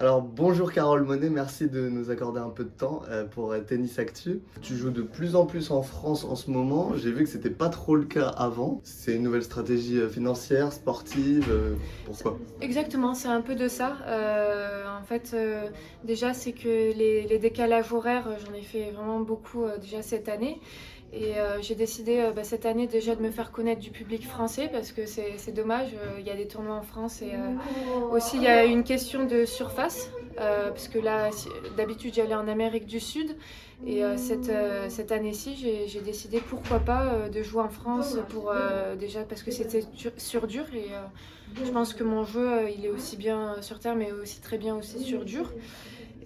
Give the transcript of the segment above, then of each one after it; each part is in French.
Alors bonjour Carole Monet, merci de nous accorder un peu de temps pour Tennis Actu. Tu joues de plus en plus en France en ce moment, j'ai vu que c'était pas trop le cas avant. C'est une nouvelle stratégie financière, sportive, pourquoi? Exactement, c'est un peu de ça. Déjà, c'est que les décalages horaires, j'en ai fait vraiment beaucoup déjà cette année. J'ai décidé cette année déjà de me faire connaître du public français parce que c'est dommage, il y a des tournois en France aussi il y a une question de surface parce que là d'habitude j'allais en Amérique du Sud cette année-ci j'ai décidé pourquoi pas de jouer en France déjà parce que c'était sur dur je pense que mon jeu il est aussi bien sur terre mais aussi très bien aussi sur dur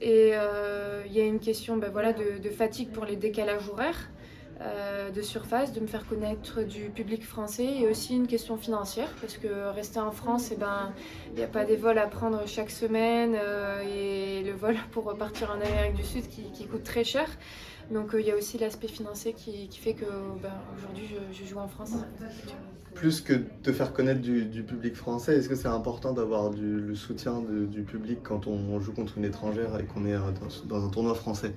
il y a une question voilà, de fatigue pour les décalages horaires, de surface, de me faire connaître du public français et aussi une question financière parce que rester en France, il n'y a pas des vols à prendre chaque semaine et le vol pour partir en Amérique du Sud qui coûte très cher. Donc il y a aussi l'aspect financier qui fait que aujourd'hui je joue en France. Plus que te faire connaître du public français, est-ce que c'est important d'avoir le soutien du public quand on joue contre une étrangère et qu'on est dans un tournoi français?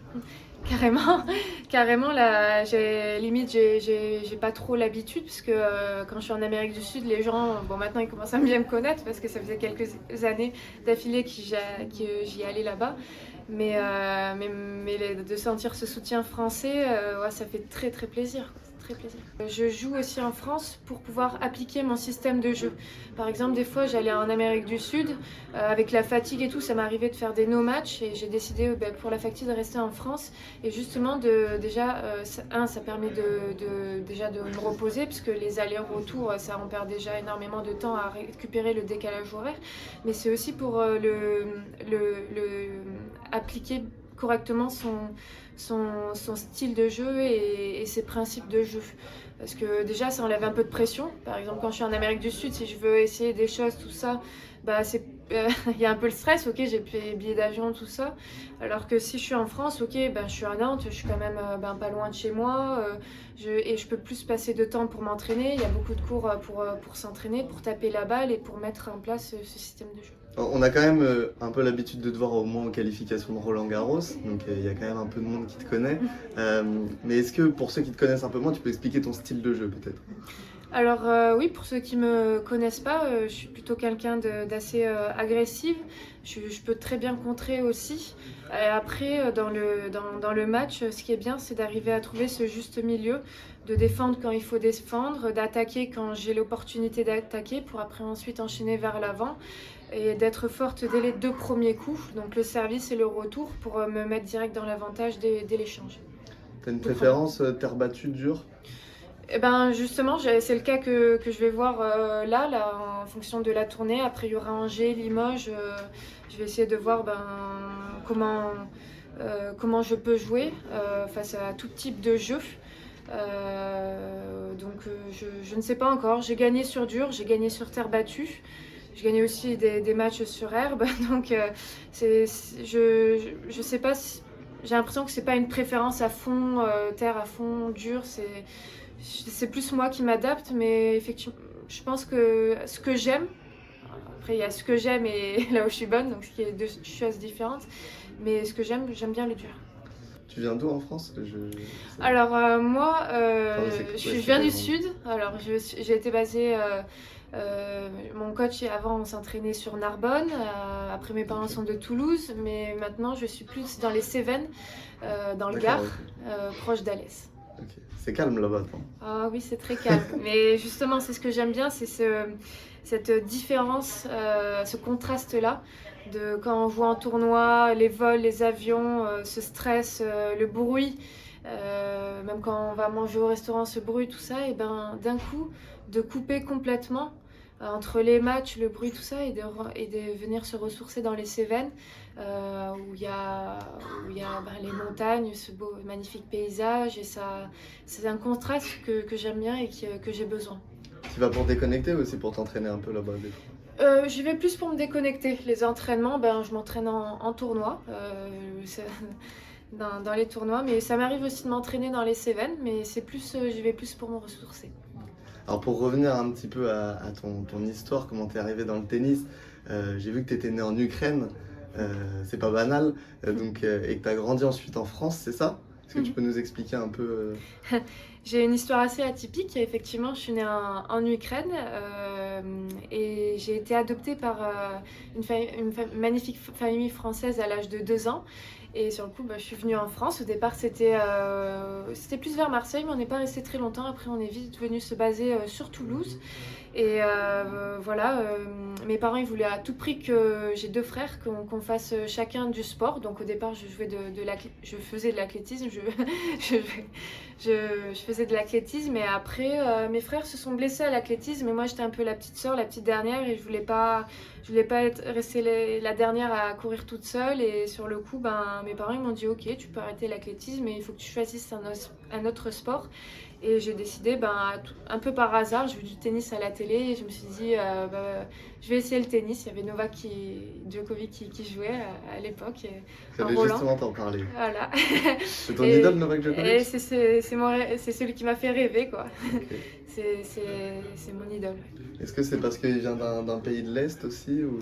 Carrément, carrément là, j'ai pas trop l'habitude parce que quand je suis en Amérique du Sud, les gens, bon maintenant ils commencent à bien me connaître parce que ça faisait quelques années d'affilée que j'y allais là-bas, de sentir ce soutien français, ouais, ça fait très très plaisir. Très plaisir. Je joue aussi en France pour pouvoir appliquer mon système de jeu. Par exemple, des fois, j'allais en Amérique du Sud, avec la fatigue et tout, ça m'arrivait de faire des no-match et j'ai décidé pour la fatigue de rester en France et justement ça permet déjà de me reposer puisque les allers-retours, ça on perd déjà énormément de temps à récupérer le décalage horaire, mais c'est aussi pour appliquer correctement son style de jeu et ses principes de jeu. Parce que déjà, ça enlève un peu de pression. Par exemple, quand je suis en Amérique du Sud, si je veux essayer des choses, tout ça, il y a un peu le stress, ok, j'ai payé billets d'avion, tout ça. Alors que si je suis en France, ok, je suis à Nantes, je suis quand même pas loin de chez moi, et je peux plus passer de temps pour m'entraîner. Il y a beaucoup de cours pour s'entraîner, pour taper la balle et pour mettre en place ce système de jeu. On a quand même un peu l'habitude de te voir au moins en qualification de Roland-Garros, donc il y a quand même un peu de monde qui te connaît. Mais est-ce que pour ceux qui te connaissent un peu moins, tu peux expliquer ton style de jeu peut-être? Alors oui, pour ceux qui me connaissent pas, je suis plutôt quelqu'un d'assez agressive. Je peux très bien contrer aussi. Et après, dans le match, ce qui est bien, c'est d'arriver à trouver ce juste milieu, de défendre quand il faut défendre, d'attaquer quand j'ai l'opportunité d'attaquer, pour après ensuite enchaîner vers l'avant et d'être forte dès les deux premiers coups, donc le service et le retour, pour me mettre direct dans l'avantage dès l'échange. T'as une préférence terre battue dure? Eh ben justement, c'est le cas que je vais voir là, en fonction de la tournée. Après, il y aura Angers, Limoges. Je vais essayer de voir comment je peux jouer face à tout type de jeu. Je ne sais pas encore. J'ai gagné sur dur, j'ai gagné sur terre battue. J'ai gagné aussi des matchs sur herbe. Donc, je sais pas si. J'ai l'impression que c'est pas une préférence à fond, terre à fond, dur. C'est plus moi qui m'adapte, mais effectivement, je pense que ce que j'aime, après il y a ce que j'aime et là où je suis bonne, donc ce qui est deux choses différentes, mais ce que j'aime bien le dur. Tu viens d'où en France? Alors moi, je viens du quel sud, alors j'ai été basée, mon coach avant on s'entraînait sur Narbonne, après mes parents Ok. sont de Toulouse, mais maintenant je suis plus dans les Cévennes, dans le D'accord, Gard, ok. proche d'Alès. Ok. C'est calme là-bas, toi. Ah oui, c'est très calme. Mais justement, c'est ce que j'aime bien, c'est cette différence, ce contraste-là, de quand on voit en tournoi, les vols, les avions, ce stress, le bruit, même quand on va manger au restaurant, ce bruit, tout ça, et ben d'un coup, de couper complètement entre les matchs, le bruit, tout ça, et de venir se ressourcer dans les Cévennes, où il y a les montagnes, ce beau, magnifique paysage, et ça, c'est un contraste que j'aime bien et que j'ai besoin. Tu vas pour déconnecter ou aussi pour t'entraîner un peu là-bas des fois? J'y vais plus pour me déconnecter. Les entraînements, je m'entraîne en tournoi, dans les tournois, mais ça m'arrive aussi de m'entraîner dans les Cévennes, mais j'y vais plus pour me ressourcer. Alors pour revenir un petit peu à ton histoire, comment t'es arrivé dans le tennis, j'ai vu que t'étais né en Ukraine. c'est pas banal, et que tu as grandi ensuite en France, c'est ça? Est-ce que tu Mhm. peux nous expliquer un peu? J'ai une histoire assez atypique. Effectivement, je suis née en Ukraine et j'ai été adoptée par magnifique famille française à l'âge de 2 ans. Et sur le coup, je suis venue en France. Au départ, c'était plus vers Marseille, mais on n'est pas resté très longtemps. Après, on est vite venu se baser sur Toulouse. Et voilà, mes parents ils voulaient à tout prix que j'ai 2 frères, qu'on fasse chacun du sport. Donc au départ, je faisais de l'athlétisme, je, je faisais de l'athlétisme. Et après, mes frères se sont blessés à l'athlétisme. Et moi, j'étais un peu la petite sœur, la petite dernière. Et je voulais pas rester la dernière à courir toute seule. Et sur le coup, mes parents ils m'ont dit ok, tu peux arrêter l'athlétisme, mais il faut que tu choisisses un autre sport. Et j'ai décidé, un peu par hasard, j'ai vu du tennis à la télé et je me suis dit, je vais essayer le tennis. Il y avait Djokovic qui jouait à l'époque, un J'allais Roland. justement t'en parler. Voilà. C'est ton Et, idole, Novak et Djokovic? c'est celui qui m'a fait rêver, quoi. Ok. C'est mon idole. Est-ce que c'est parce qu'il vient d'un pays de l'Est aussi ou...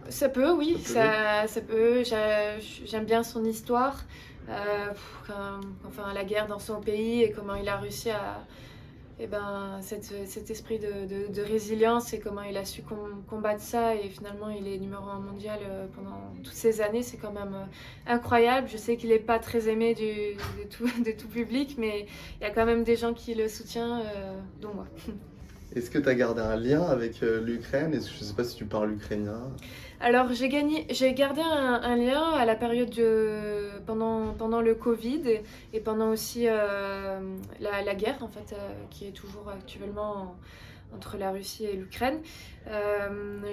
Ça peut, oui, Ça peut ça peut. J'aime bien son histoire, enfin la guerre dans son pays et comment il a réussi à, cet esprit de résilience et comment il a su combattre ça et finalement il est numéro 1 mondial pendant toutes ces années, c'est quand même incroyable. Je sais qu'il n'est pas très aimé de tout public, mais il y a quand même des gens qui le soutiennent, dont moi. Est-ce que tu as gardé un lien avec l'Ukraine? Je sais pas si tu parles ukrainien. Alors j'ai gardé un lien à la période pendant le Covid et pendant aussi la guerre en fait qui est toujours actuellement entre la Russie et l'Ukraine.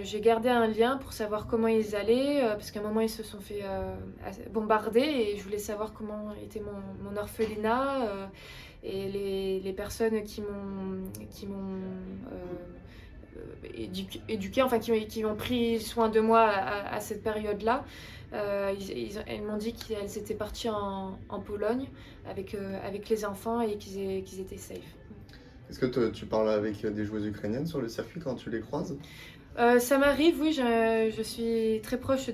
J'ai gardé un lien pour savoir comment ils allaient parce qu'à un moment ils se sont fait bombarder et je voulais savoir comment était mon orphelinat et les personnes qui m'ont éduquée, enfin qui ont pris soin de moi à cette période-là. Elles m'ont dit qu'elles étaient parties en Pologne avec les enfants et qu'ils étaient safe. Est-ce que tu parles avec des joueuses ukrainiennes sur le circuit quand tu les croises? Ça m'arrive, oui, je suis très proche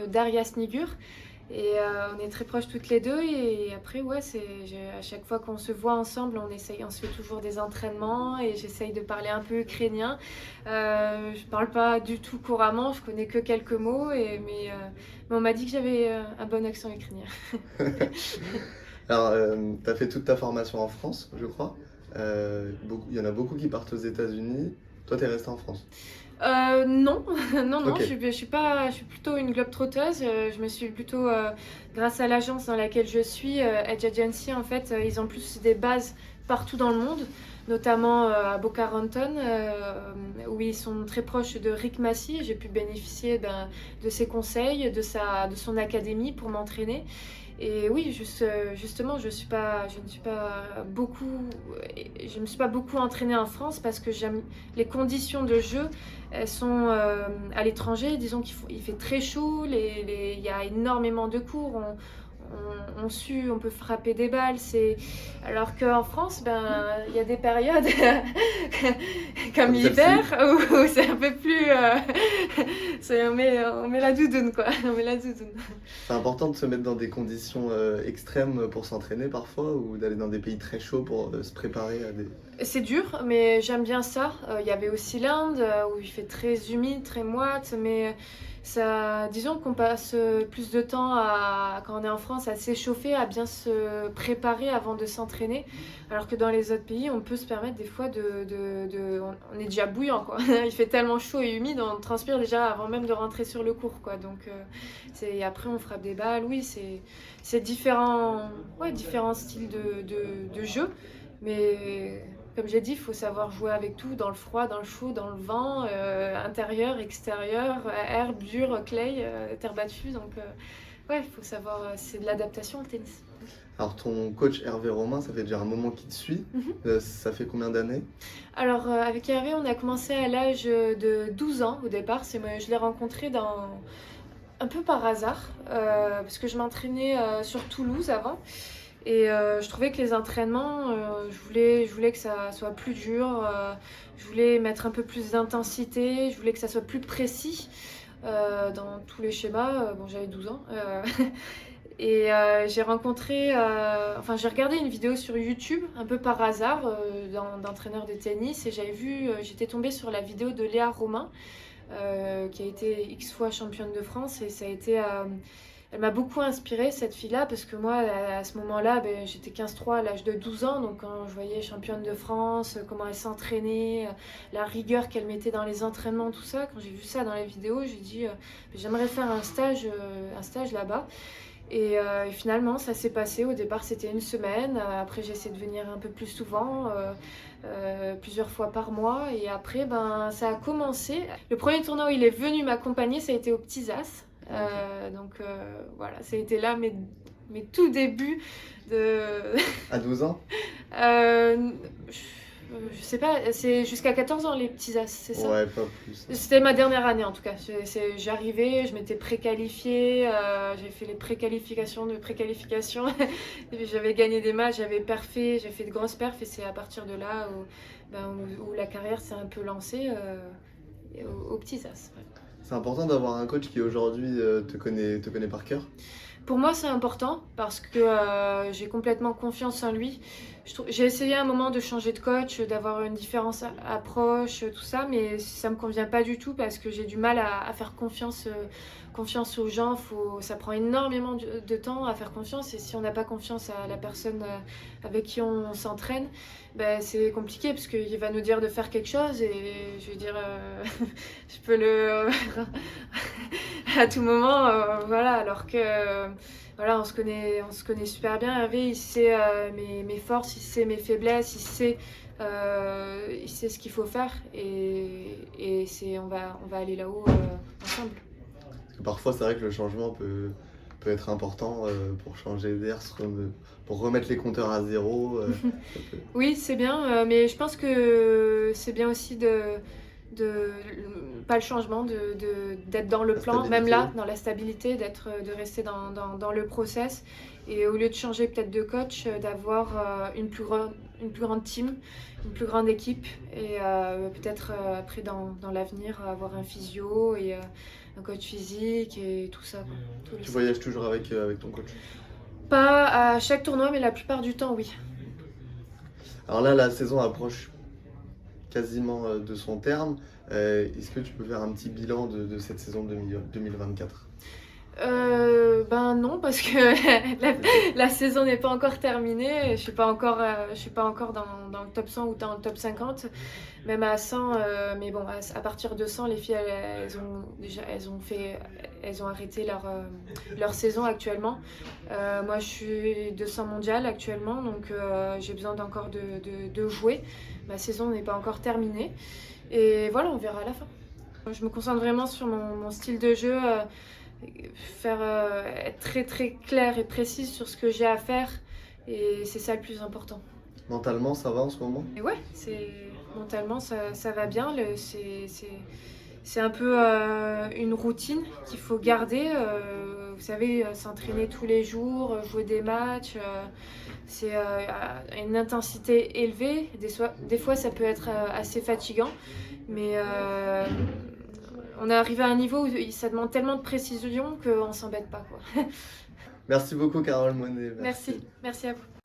d'Aria Snigur. Et on est très proches toutes les deux et après ouais à chaque fois qu'on se voit ensemble on se fait toujours des entraînements et j'essaye de parler un peu ukrainien. Je parle pas du tout couramment, je connais que quelques mots mais on m'a dit que j'avais un bon accent ukrainien. Alors, tu as fait toute ta formation en France, je crois. Il y en a beaucoup qui partent aux États-Unis. Toi, tu es resté en France. Non, non, Ok. je suis plutôt une globe-trotteuse. Je me suis plutôt, grâce à l'agence dans laquelle je suis, Edge Agency, en fait, ils ont plus des bases partout dans le monde, notamment à Boca Raton, où ils sont très proches de Rick Massey. J'ai pu bénéficier de ses conseils, de son académie pour m'entraîner. Et oui, justement, je ne me suis pas beaucoup entraînée en France parce que j'aime les conditions de jeu. Elles sont à l'étranger, disons qu'il fait très chaud, il y a énormément de cours, on sue, on peut frapper des balles. Alors qu'en France, il y a des périodes comme l'hiver où c'est un peu plus... on met la doudoune, quoi. On met la doudoune. C'est important de se mettre dans des conditions extrêmes pour s'entraîner parfois ou d'aller dans des pays très chauds pour se préparer à des... C'est dur, mais j'aime bien ça. Il y avait aussi l'Inde où il fait très humide, très moite, mais disons qu'on passe plus de temps quand on est en France à s'échauffer, à bien se préparer avant de s'entraîner, alors que dans les autres pays, on peut se permettre des fois on est déjà bouillant, quoi. Il fait tellement chaud et humide, on transpire déjà avant même de rentrer sur le court, quoi. Donc après on frappe des balles. Oui, c'est différents styles de jeu, mais comme j'ai dit, il faut savoir jouer avec tout, dans le froid, dans le chaud, dans le vent, intérieur, extérieur, herbe dure, clay, terre battue. Donc, il faut savoir, c'est de l'adaptation le tennis. Alors ton coach Hervé Romain, ça fait déjà un moment qu'il te suit. Ça fait combien d'années? Alors avec Hervé, on a commencé à l'âge de 12 ans au départ. Je l'ai rencontré un peu par hasard, parce que je m'entraînais sur Toulouse avant. Et je trouvais que les entraînements, je voulais que ça soit plus dur, je voulais mettre un peu plus d'intensité, je voulais que ça soit plus précis. dans tous les schémas. Bon, j'avais 12 ans. Et j'ai rencontré, enfin j'ai regardé une vidéo sur YouTube un peu par hasard d'entraîneur de tennis et j'étais tombée sur la vidéo de Léa Romain qui a été X fois championne de France et ça a été, elle m'a beaucoup inspirée cette fille-là parce que moi à ce moment-là j'étais 15-3 à l'âge de 12 ans donc quand je voyais championne de France, comment elle s'entraînait, la rigueur qu'elle mettait dans les entraînements, tout ça, quand j'ai vu ça dans la vidéo j'ai dit j'aimerais faire un stage là-bas. Et finalement, ça s'est passé. Au départ, c'était une semaine. Après, j'ai essayé de venir un peu plus souvent, plusieurs fois par mois. Et après, ça a commencé. Le premier tournoi où il est venu m'accompagner, ça a été au Petits As. Donc voilà, ça a été là mes tout débuts de... À 12 ans? Je sais pas, c'est jusqu'à 14 ans les Petits As, c'est ça? Ouais, pas plus. C'était ma dernière année en tout cas. J'arrivais, je m'étais préqualifiée, j'ai fait les préqualifications de préqualification. J'avais gagné des matchs, j'avais perfé, j'ai fait de grosses perfs et c'est à partir de là où la carrière s'est un peu lancée aux Petits As. Ouais. C'est important d'avoir un coach qui aujourd'hui te connaît par cœur? Pour moi, c'est important parce que j'ai complètement confiance en lui. J'ai essayé à un moment de changer de coach, d'avoir une différente approche, tout ça, mais ça me convient pas du tout parce que j'ai du mal à faire confiance aux gens. Ça prend énormément de temps à faire confiance et si on n'a pas confiance à la personne avec qui on s'entraîne, c'est compliqué parce qu'il va nous dire de faire quelque chose et je veux dire, je peux le à tout moment, voilà, alors que voilà, on se connaît super bien. Hervé, il sait mes forces, il sait mes faiblesses, il sait ce qu'il faut faire et on va aller là-haut ensemble. Parce que parfois, c'est vrai que le changement peut être important pour changer d'air, pour remettre les compteurs à zéro. Oui, c'est bien, mais je pense que c'est bien aussi pas le changement, d'être dans le plan, même là, dans la stabilité, de rester dans le process. Et au lieu de changer peut-être de coach, d'avoir une plus grande team, une plus grande équipe. Et peut-être après dans l'avenir, avoir un physio et un coach physique et tout ça. Quoi. Tu voyages toujours avec ton coach? Pas à chaque tournoi, mais la plupart du temps, oui. Alors là, la saison approche quasiment de son terme. Est-ce que tu peux faire un petit bilan de cette saison 2024? Non, parce que la saison n'est pas encore terminée. Je suis pas encore dans le top 100 ou dans le top 50, même à 100. Mais bon, à partir de 100, les filles, elles ont arrêté leur saison actuellement. Moi, je suis 200 mondiale actuellement, donc j'ai besoin encore de jouer. Ma saison n'est pas encore terminée. Et voilà, on verra à la fin. Je me concentre vraiment sur mon style de jeu. Être très très claire et précise sur ce que j'ai à faire et c'est ça le plus important. Mentalement, ça va en ce moment? Et ouais, mentalement ça va bien. C'est un peu une routine qu'il faut garder. Vous savez, s'entraîner tous les jours, jouer des matchs, c'est une intensité élevée. Des fois, ça peut être assez fatigant, mais on est arrivé à un niveau où ça demande tellement de précision qu'on ne s'embête pas. Quoi. Merci beaucoup, Carole Monet. Merci à vous.